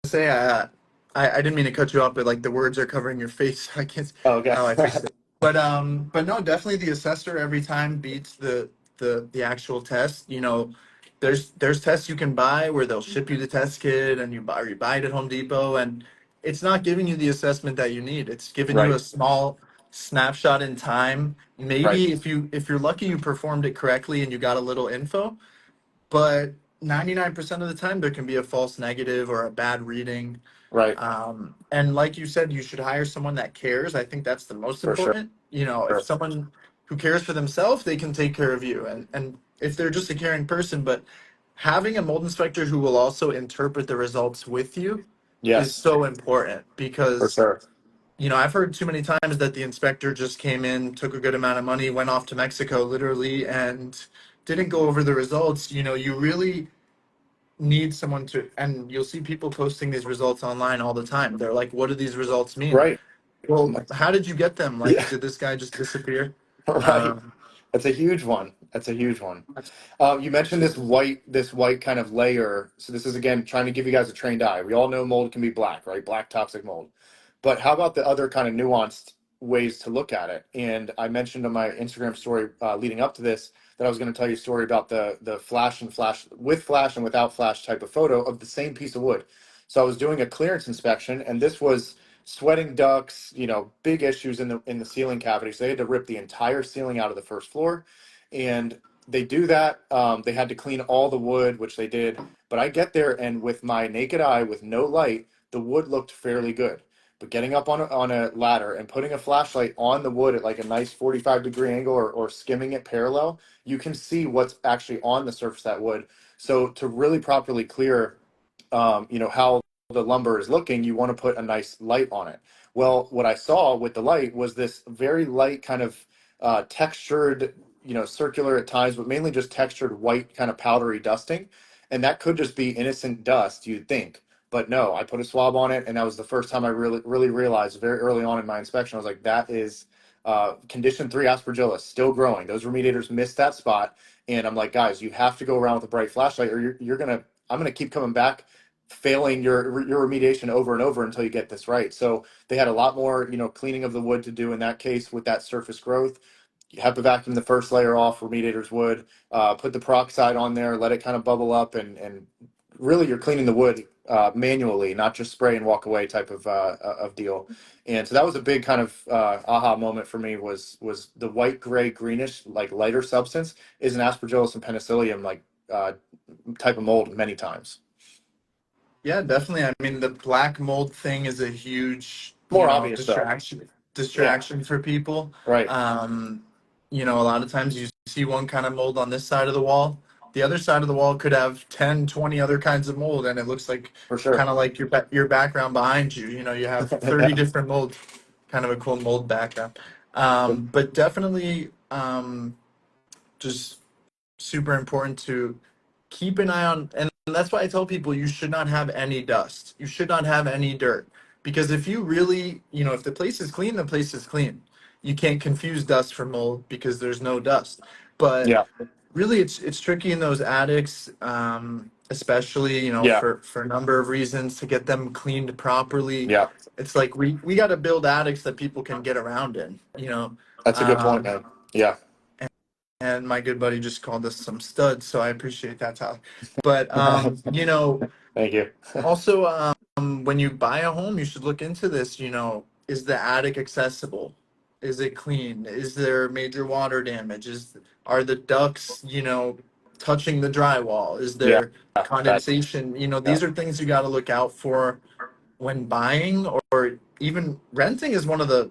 Speaker 1: say, I didn't mean to cut you off, but like the words are covering your face. I can't.
Speaker 2: Oh, okay.
Speaker 1: Oh, I fixed it. But no, definitely the assessor every time beats the actual test. There's tests you can buy where they'll ship you the test kit, and you buy it at Home Depot, and it's not giving you the assessment that you need. It's giving you
Speaker 2: Right,
Speaker 1: a small snapshot in time.
Speaker 2: right,
Speaker 1: Maybe if you're lucky, you performed it correctly and you got a little info, but 99% of the time there can be a false negative or a bad reading.
Speaker 2: right,
Speaker 1: And like you said, you should hire someone that cares. I think that's the most
Speaker 2: for sure.
Speaker 1: important. If someone who cares for themselves, they can take care of you. And if they're just a caring person, but having a mold inspector who will also interpret the results with you is
Speaker 2: Yes,
Speaker 1: so important,
Speaker 2: for
Speaker 1: because
Speaker 2: sure.
Speaker 1: I've heard too many times that the inspector just came in, took a good amount of money, went off to Mexico literally, and didn't go over the results. You really need someone to, and you'll see people posting these results online all the time. They're like, what do these results mean?
Speaker 2: Right.
Speaker 1: Well, how did you get them? Like,
Speaker 2: Yeah,
Speaker 1: did this guy just disappear?
Speaker 2: right.
Speaker 1: Um,
Speaker 2: That's a huge one. That's a huge one. You mentioned this white kind of layer. So this is again trying to give you guys a trained eye. We all know mold can be black, right? Black toxic mold. But how about the other kind of nuanced ways to look at it? And I mentioned on my Instagram story leading up to this that I was going to tell you a story about the flash with flash and without flash type of photo of the same piece of wood. So I was doing a clearance inspection, and this was sweating ducts, big issues in the ceiling cavity. So they had to rip the entire ceiling out of the first floor, and they do that. They had to clean all the wood, which they did. But I get there, and with my naked eye, with no light, the wood looked fairly good. But getting up on a ladder and putting a flashlight on the wood at like a nice 45-degree angle, or skimming it parallel, you can see what's actually on the surface of that wood. So to really properly clear, how the lumber is looking, you want to put a nice light on it. Well, what I saw with the light was this very light kind of textured, circular at times, but mainly just textured white kind of powdery dusting. And that could just be innocent dust, you'd think. But no, I put a swab on it, and that was the first time I really, really realized very early on in my inspection. I was like, that is condition 3 aspergillus, still growing. Those remediators missed that spot. And I'm like, guys, you have to go around with a bright flashlight, or I'm gonna keep coming back, failing your remediation over and over until you get this right. So they had a lot more, cleaning of the wood to do in that case with that surface growth. You have to vacuum the first layer off, remediators would, put the peroxide on there, let it kind of bubble up, and really you're cleaning the wood manually, not just spray and walk away type of deal. And so that was a big kind of aha moment for me, was the white, gray, greenish, like lighter substance is an aspergillus and penicillium like type of mold many times.
Speaker 1: Yeah, definitely. I mean, the black mold thing is a huge,
Speaker 2: More obvious though. Yeah,
Speaker 1: distraction for people.
Speaker 2: right.
Speaker 1: Um, a lot of times you see one kind of mold on this side of the wall. The other side of the wall could have 10, 20 other kinds of mold, and it looks like
Speaker 2: For sure.
Speaker 1: kind of like your background behind you. You have 30
Speaker 2: Yeah.
Speaker 1: different molds, kind of a cool mold background. But definitely, just super important to keep an eye on. And that's why I tell people you should not have any dust, you should not have any dirt, because if you really, if the place is clean, the place is clean. You can't confuse dust for mold because there's no dust. But
Speaker 2: Yeah.
Speaker 1: really, it's tricky in those attics, especially,
Speaker 2: Yeah.
Speaker 1: for a number of reasons, to get them cleaned properly.
Speaker 2: Yeah.
Speaker 1: It's like we got to build attics that people can get around in.
Speaker 2: That's a good point,
Speaker 1: um,
Speaker 2: man. Yeah.
Speaker 1: and my good buddy just called us some studs, so I appreciate that, Tyler. But
Speaker 2: Thank you.
Speaker 1: also, when you buy a home, you should look into this. Is the attic accessible? Is it clean? Is there major water damage? Are the ducts, touching the drywall? Is
Speaker 2: Yeah.
Speaker 1: there
Speaker 2: That.
Speaker 1: condensation?
Speaker 2: Yeah.
Speaker 1: These are things you got to look out for when buying, or even renting is one of the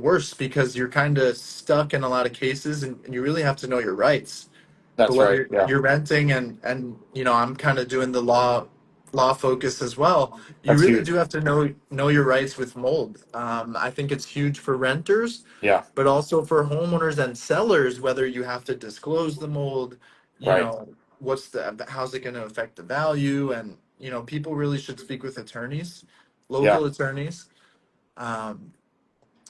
Speaker 1: worst, because you're kind of stuck in a lot of cases, and you really have to know your rights. But
Speaker 2: That's right.
Speaker 1: whether
Speaker 2: Yeah.
Speaker 1: you're renting, and I'm kind of doing the law focus as well, you
Speaker 2: That's
Speaker 1: really
Speaker 2: huge.
Speaker 1: do have to know your rights with mold. I think it's huge for renters,
Speaker 2: Yeah.
Speaker 1: but also for homeowners and sellers, whether you have to disclose the mold, you
Speaker 2: Right.
Speaker 1: know, how's it going to affect the value, and people really should speak with attorneys,
Speaker 2: Yeah.
Speaker 1: local attorneys. Um,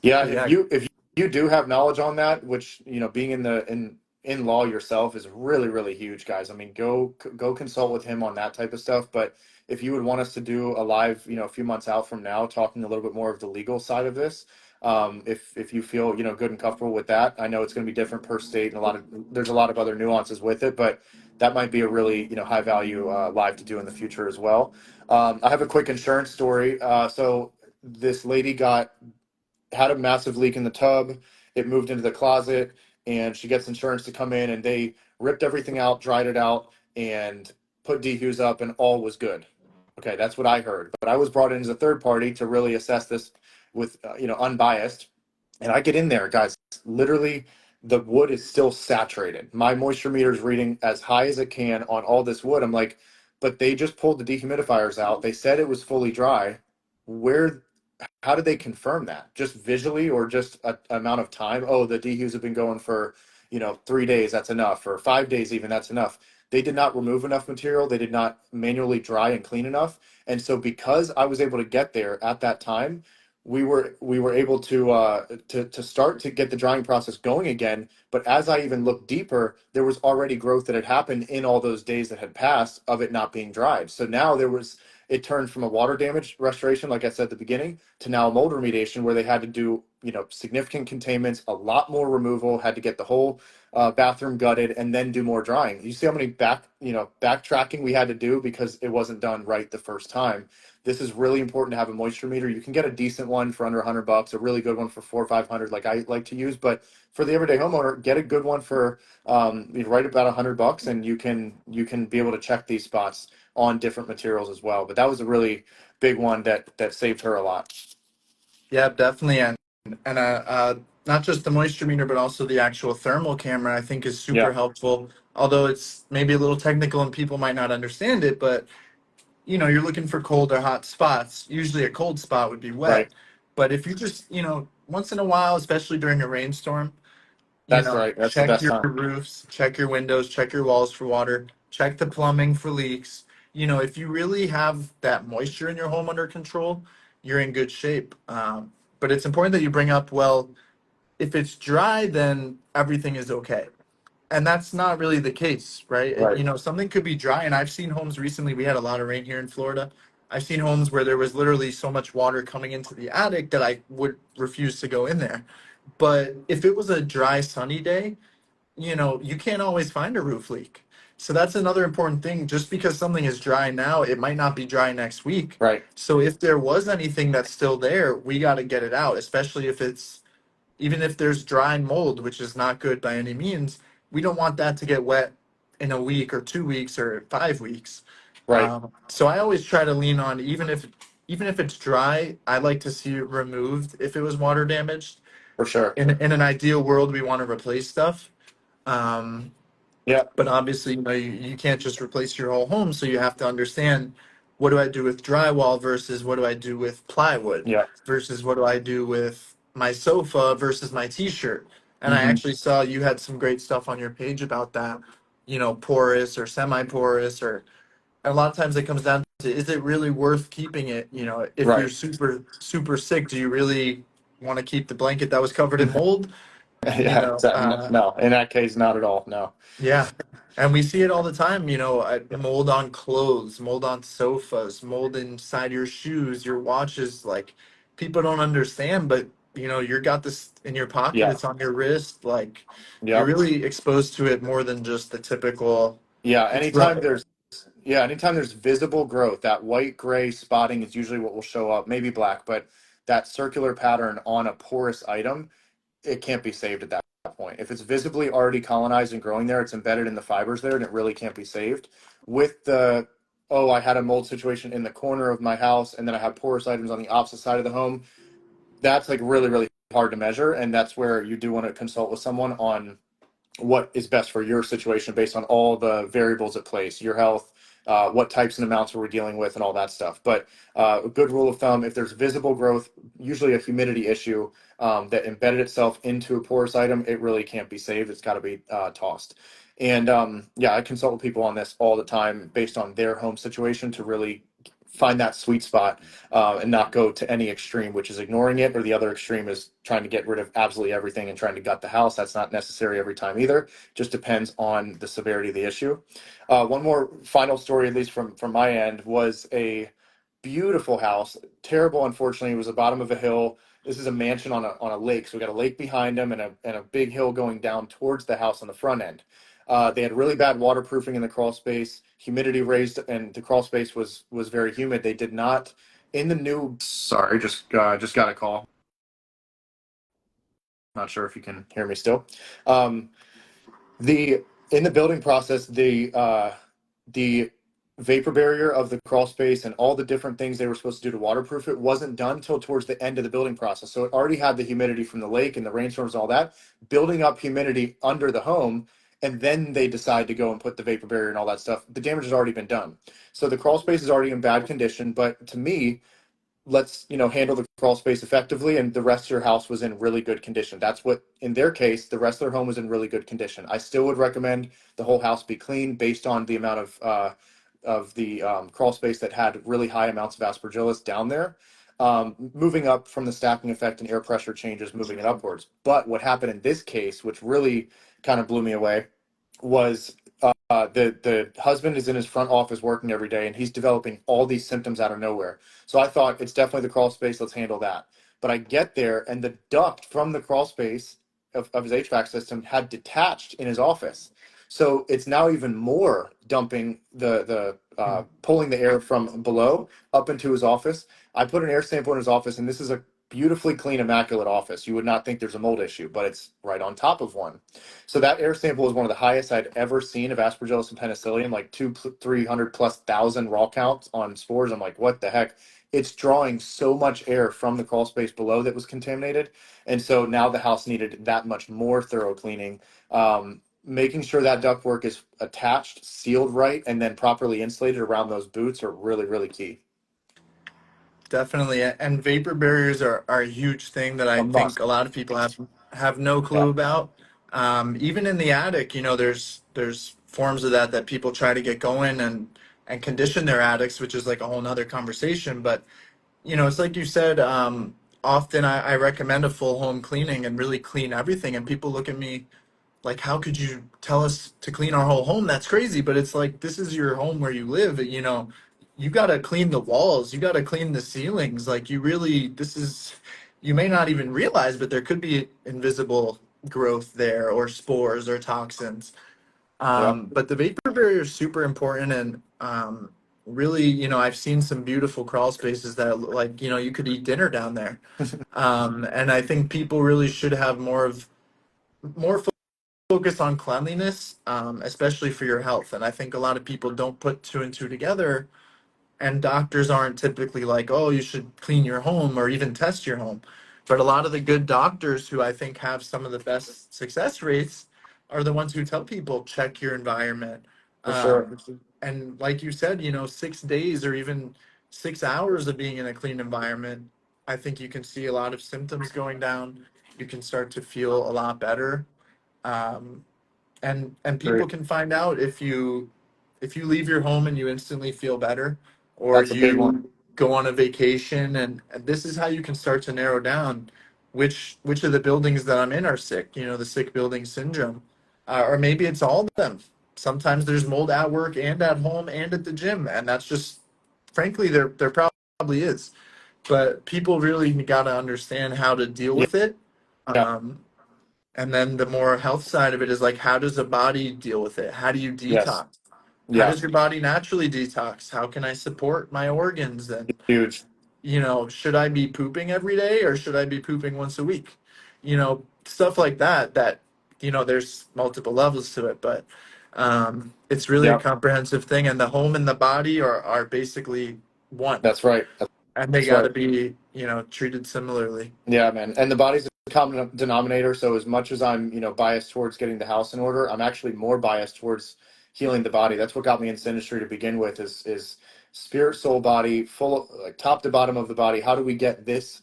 Speaker 2: Yeah,
Speaker 1: but
Speaker 2: if
Speaker 1: yeah,
Speaker 2: you do have knowledge on that, which being in law yourself is really really huge, guys. I mean, go consult with him on that type of stuff. But if you would want us to do a live, a few months out from now, talking a little bit more of the legal side of this, if you feel good and comfortable with that, I know it's going to be different per state, and there's a lot of other nuances with it, but that might be a really high value live to do in the future as well. I have a quick insurance story. So this lady had a massive leak in the tub. It moved into the closet, and she gets insurance to come in, and they ripped everything out, dried it out, and put dehues up, and all was good. Okay, that's what I heard. But I was brought in as a third party to really assess this with unbiased. And I get in there, guys. Literally, the wood is still saturated. My moisture meter is reading as high as it can on all this wood. I'm like, but they just pulled the dehumidifiers out. They said it was fully dry. Where how did they confirm that? Just visually, or just a amount of time? Oh, the dehues have been going for 3 days. That's enough. Or 5 days, even that's enough. They did not remove enough material. They did not manually dry and clean enough. And so, because I was able to get there at that time, we were able to start to get the drying process going again. But as I even looked deeper, there was already growth that had happened in all those days that had passed of it not being dried. So now it turned from a water damage restoration, like I said at the beginning, to now a mold remediation where they had to do, significant containments, a lot more removal, had to get the whole bathroom gutted and then do more drying. You see how many backtracking we had to do because it wasn't done right the first time. This is really important to have a moisture meter. You can get a decent one for under $100, a really good one for 400 or 500, like I like to use. But for the everyday homeowner, get a good one for right about $100, and you can be able to check these spots on different materials as well. But that was a really big one that saved her a lot.
Speaker 1: Yeah, definitely. And not just the moisture meter, but also the actual thermal camera, I think is super
Speaker 2: Yeah,
Speaker 1: helpful. Although it's maybe a little technical and people might not understand it, but you're looking for cold or hot spots. Usually a cold spot would be
Speaker 2: right.
Speaker 1: wet. But if you just, once in a while, especially during a rainstorm,
Speaker 2: That's right. That's the
Speaker 1: check
Speaker 2: best
Speaker 1: your
Speaker 2: time.
Speaker 1: roofs, check your windows, check your walls for water, check the plumbing for leaks. If you really have that moisture in your home under control, you're in good shape. But it's important that you bring up, well, if it's dry, then everything is okay. And that's not really the case, right?
Speaker 2: Right,
Speaker 1: Something could be dry. And I've seen homes recently, we had a lot of rain here in Florida. I've seen homes where there was literally so much water coming into the attic that I would refuse to go in there. But if it was a dry, sunny day, you can't always find a roof leak. So that's another important thing. Just because something is dry now, it might not be dry next week.
Speaker 2: right,
Speaker 1: So if there was anything that's still there, we got to get it out, especially if it's even if there's dry mold, which is not good by any means. We don't want that to get wet in a week or 2 weeks or 5 weeks.
Speaker 2: right.
Speaker 1: So I always try to lean on even if it's dry, I like to see it removed if it was water damaged.
Speaker 2: For sure.
Speaker 1: In an ideal world, we want to replace stuff. Um,
Speaker 2: Yeah,
Speaker 1: but obviously, you can't just replace your whole home. So you have to understand, what do I do with drywall versus what do I do with plywood
Speaker 2: yeah.
Speaker 1: versus what do I do with my sofa versus my t-shirt. And I
Speaker 2: Hmm.
Speaker 1: actually saw you had some great stuff on your page about that, porous or semi-porous, or and a lot of times it comes down to, is it really worth keeping it? If you're
Speaker 2: Right.
Speaker 1: super, super sick, do you really want to keep the blanket that was covered in mold? You
Speaker 2: Yeah,
Speaker 1: know, uh,
Speaker 2: no, in that case, not at all. No.
Speaker 1: yeah. And we see it all the time, mold on clothes, mold on sofas, mold inside your shoes, your watches. Like, people don't understand, but you got this in your pocket,
Speaker 2: Yeah,
Speaker 1: it's on your wrist. Like, you're
Speaker 2: yep.
Speaker 1: really exposed to it more than just the typical,
Speaker 2: Yeah,
Speaker 1: it's rough.
Speaker 2: anytime there's visible growth, that white gray spotting is usually what will show up, maybe black, but that circular pattern on a porous item, it can't be saved at that point. If it's visibly already colonized and growing there, it's embedded in the fibers there and it really can't be saved. With oh, I had a mold situation in the corner of my house and then I had porous items on the opposite side of the home, that's like really, really hard to measure. And that's where you do want to consult with someone on what is best for your situation based on all the variables at place, your health, what types and amounts are we dealing with, and all that stuff. But a good rule of thumb: if there's visible growth, usually a humidity issue that embedded itself into a porous item, it really can't be saved. It's got to be tossed. And yeah, I consult with people on this all the time based on their home situation to really find that sweet spot and not go to any extreme, which is ignoring it, or the other extreme is trying to get rid of absolutely everything and trying to gut the house. That's not necessary every time either. Just depends on the severity of the issue. One more final story, at least from my end, was a beautiful house. Terrible, unfortunately, it was the bottom of a hill. This is a mansion on a lake, so we got a lake behind them and a big hill going down towards the house on the front end. They had really bad waterproofing in the crawl space, humidity raised, and the crawl space was very humid. They did not in the new. Sorry, just got a call. Not sure if you can hear me still. Um, the in the building process, the vapor barrier of the crawl space and all the different things they were supposed to do to waterproof it wasn't done till towards the end of the building process. So it already had the humidity from the lake and the rainstorms and all that, building up humidity under the home. And then they decide to go and put the vapor barrier and all that stuff. The damage has already been done. So the crawl space is already in bad condition. But to me, let's handle the crawl space effectively, and the rest of your house was in really good condition. That's what, in their case, the rest of their home was in really good condition. I still would recommend the whole house be clean based on the amount of the crawl space that had really high amounts of aspergillus down there. moving up from the stacking effect and air pressure changes, moving it upwards. But what happened in this case, which really kind of blew me away, was the husband is in his front office working every day, and he's developing all these symptoms out of nowhere. So I thought it's definitely the crawl space. Let's handle that. But I get there, and the duct from the crawl space of his HVAC system had detached in his office. So it's now even more dumping the pulling the air from below up into his office. I put an air sample in his office, and this is a beautifully clean, immaculate office. You would not think there's a mold issue, but it's right on top of one. So that air sample was one of the highest I'd ever seen of Aspergillus and penicillium, like 300 plus thousand raw counts on spores. I'm like, what the heck? It's drawing so much air from the crawl space below that was contaminated. And so now the house needed that much more thorough cleaning. Making sure that ductwork is attached, sealed right, and then properly insulated around those boots are really, really key.
Speaker 1: Definitely. And vapor barriers are a huge thing that
Speaker 2: A
Speaker 1: I think
Speaker 2: must.
Speaker 1: a lot of people have no
Speaker 2: Yeah,
Speaker 1: clue about. Even in the attic, there's forms of that people try to get going and condition their attics, which is like a whole nother conversation. But it's like you said, often I recommend a full home cleaning and really clean everything. And people look at me like, how could you tell us to clean our whole home? That's crazy. But it's like, this is your home where you live. You got to clean the walls, you got to clean the ceilings. Like, you may not even realize, but there could be invisible growth there or spores or toxins.
Speaker 2: yeah,
Speaker 1: But the vapor barrier is super important. And really, I've seen some beautiful crawl spaces that look like, you could eat dinner down there. And I think people really should have more focus on cleanliness, especially for your health. And I think a lot of people don't put two and two together, and doctors aren't typically like, oh, you should clean your home or even test your home. But a lot of the good doctors who I think have some of the best success rates are the ones who tell people check your environment.
Speaker 2: for sure.
Speaker 1: Um, and like you said, 6 days or even 6 hours of being in a clean environment, I think you can see a lot of symptoms going down. You can start to feel a lot better. Um, and people
Speaker 2: Great.
Speaker 1: can find out if you leave your home and you instantly feel better, or
Speaker 2: That's a big one.
Speaker 1: you go on a vacation, and this is how you can start to narrow down which of the buildings that I'm in are sick, the sick building syndrome, or maybe it's all of them. Sometimes there's mold at work and at home and at the gym, and that's just, frankly, there probably is, but people really got to understand how to deal
Speaker 2: Yeah,
Speaker 1: with it.
Speaker 2: yeah,
Speaker 1: um, and then the more health side of it is like, how does the body deal with it? How do you
Speaker 2: yes,
Speaker 1: detox? How
Speaker 2: yeah,
Speaker 1: does your body naturally detox? How can I support my organs? And,
Speaker 2: huge.
Speaker 1: should I be pooping every day or should I be pooping once a week? Stuff like that, there's multiple levels to it, but it's really a
Speaker 2: Yeah,
Speaker 1: comprehensive thing. And the home and the body are basically one,
Speaker 2: that's right.
Speaker 1: and they
Speaker 2: That's
Speaker 1: got to
Speaker 2: right.
Speaker 1: be, treated similarly.
Speaker 2: Yeah, man. And the body's a common denominator. So as much as I'm, biased towards getting the house in order, I'm actually more biased towards healing the body. That's what got me into industry to begin with is spirit, soul, body, full like top to bottom of the body. How do we get this,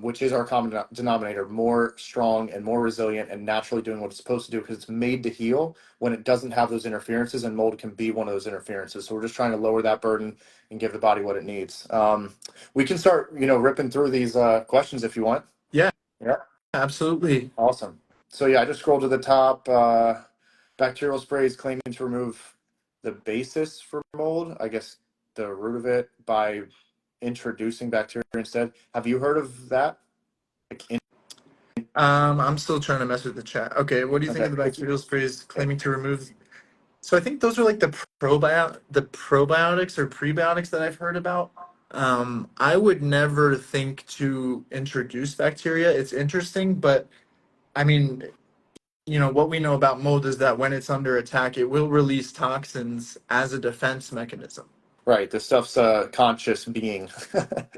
Speaker 2: which is our common denominator, more strong and more resilient and naturally doing what it's supposed to do because it's made to heal when it doesn't have those interferences, and mold can be one of those interferences. So we're just trying to lower that burden and give the body what it needs. We can start, ripping through these questions if you want.
Speaker 1: Yeah,
Speaker 2: Yeah,
Speaker 1: absolutely.
Speaker 2: awesome. So yeah, I just scrolled to the top. Bacterial sprays claiming to remove the basis for mold. I guess the root of it by introducing bacteria instead. Have you heard of that? Like
Speaker 1: I'm still trying to mess with the chat. Okay, what do you think
Speaker 2: okay,
Speaker 1: of the
Speaker 2: it's
Speaker 1: bacterial sprays claiming to remove? So I think those are like the probiotics or prebiotics that I've heard about. I would never think to introduce bacteria. It's interesting, but I mean, what we know about mold is that when it's under attack, it will release toxins as a defense mechanism.
Speaker 2: right. This stuff's a conscious being.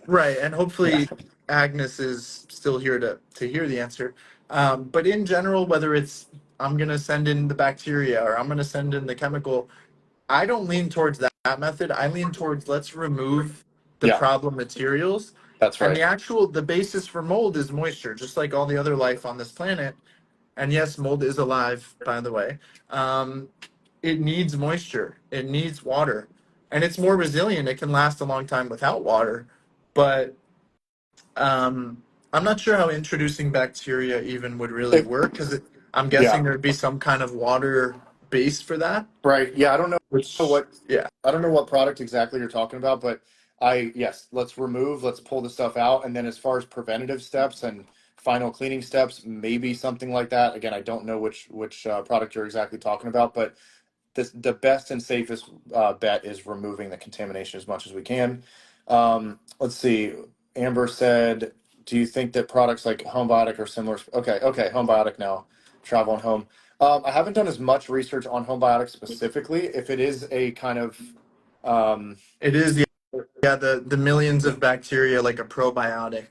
Speaker 1: Right, and
Speaker 2: Yeah,
Speaker 1: hopefully Agnes is still here to hear the answer. But in general, whether it's I'm gonna send in the bacteria or I'm gonna send in the chemical, I don't lean towards that method. I lean towards, let's remove the
Speaker 2: yeah,
Speaker 1: problem materials.
Speaker 2: that's
Speaker 1: And
Speaker 2: right.
Speaker 1: the basis for mold is moisture, just like all the other life on this planet. And yes, mold is alive, by the way. Um, it needs moisture, it needs water, and it's more resilient. It can last a long time without water, but Um, I'm not sure how introducing bacteria even would really
Speaker 2: If
Speaker 1: work because I'm
Speaker 2: yeah,
Speaker 1: guessing there'd be some kind of water base for that.
Speaker 2: right. Yeah, I don't know
Speaker 1: Which,
Speaker 2: what
Speaker 1: yeah,
Speaker 2: I don't know what product exactly you're talking about, but yes, let's pull the stuff out, and then as far as preventative steps and final cleaning steps, maybe something like that. Again, I don't know which product you're exactly talking about, but the best and safest bet is removing the contamination as much as we can. Let's see. Amber said, "Do you think that products like Homebiotic are similar?" Okay, okay, Homebiotic now. Travel and home. I haven't done as much research on Homebiotic specifically. If it is a kind of, um,
Speaker 1: it is. Yeah, the millions of bacteria like a probiotic.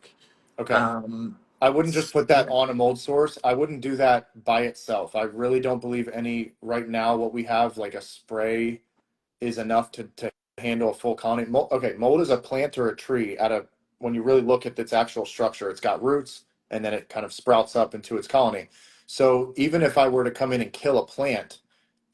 Speaker 2: okay,
Speaker 1: Um,
Speaker 2: I wouldn't just put that on a mold source. I wouldn't do that by itself. I really don't believe any right now. What we have, like a spray is enough to handle a full colony. Mold, okay, mold is a plant or a tree at a when you really look at its actual structure, it's got roots and then it kind of sprouts up into its colony. So even if I were to come in and kill a plant,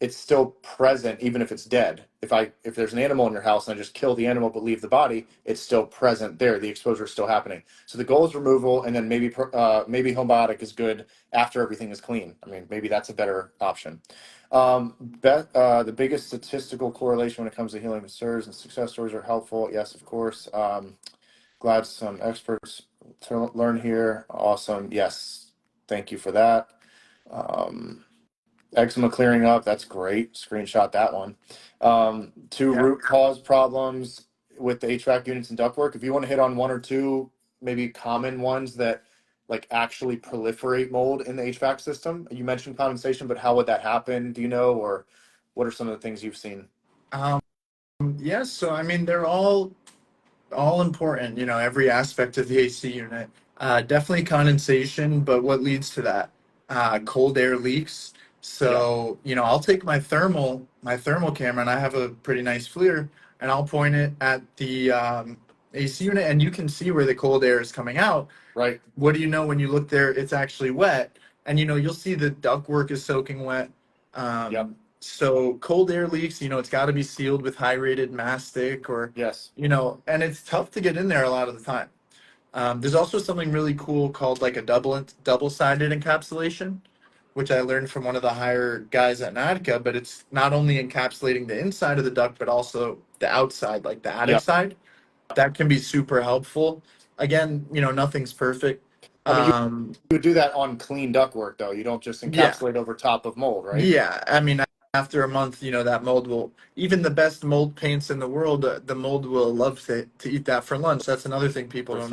Speaker 2: it's still present even if it's dead. If there's an animal in your house and I just kill the animal but leave the body, it's still present there. The exposure is still happening. So the goal is removal, and then maybe homebiotic is good after everything is clean. I mean, maybe that's a better option. The biggest statistical correlation when it comes to healing concerns and success stories are helpful. Yes, of course. Glad some experts to learn here. Awesome. Yes, thank you for that. Um, Eczema clearing up, that's great. Screenshot that one. Two
Speaker 1: yeah.
Speaker 2: root cause problems with the HVAC units and ductwork. If you want to hit on one or two, maybe common ones that like actually proliferate mold in the HVAC system. You mentioned condensation, but how would that happen? Do you know, or what are some of the things you've seen?
Speaker 1: Um, yes, so I mean they're all important, every aspect of the AC unit. Definitely condensation, but what leads to that? Cold air leaks.
Speaker 2: Yeah,
Speaker 1: So, I'll take my thermal camera, and I have a pretty nice FLIR, and I'll point it at the AC unit, and you can see where the cold air is coming out.
Speaker 2: right.
Speaker 1: What do you know when you look there? It's actually wet, and you'll see the ductwork is soaking wet.
Speaker 2: Yep.
Speaker 1: So cold air leaks, it's got to be sealed with high rated mastic, or
Speaker 2: Yes.
Speaker 1: and it's tough to get in there a lot of the time. There's also something really cool called like a double-sided encapsulation, which I learned from one of the higher guys at Nautica. But it's not only encapsulating the inside of the duct, but also the outside, like the attic
Speaker 2: Yep.
Speaker 1: side. That can be super helpful. Again, nothing's perfect.
Speaker 2: I mean, you
Speaker 1: Um,
Speaker 2: would do that on clean ductwork though. You don't just
Speaker 1: yeah,
Speaker 2: encapsulate over top of mold, right?
Speaker 1: yeah. I mean, after a month, that mold will, even the best mold paints in the world, the mold will love to eat that for lunch. That's another thing people
Speaker 2: For
Speaker 1: don't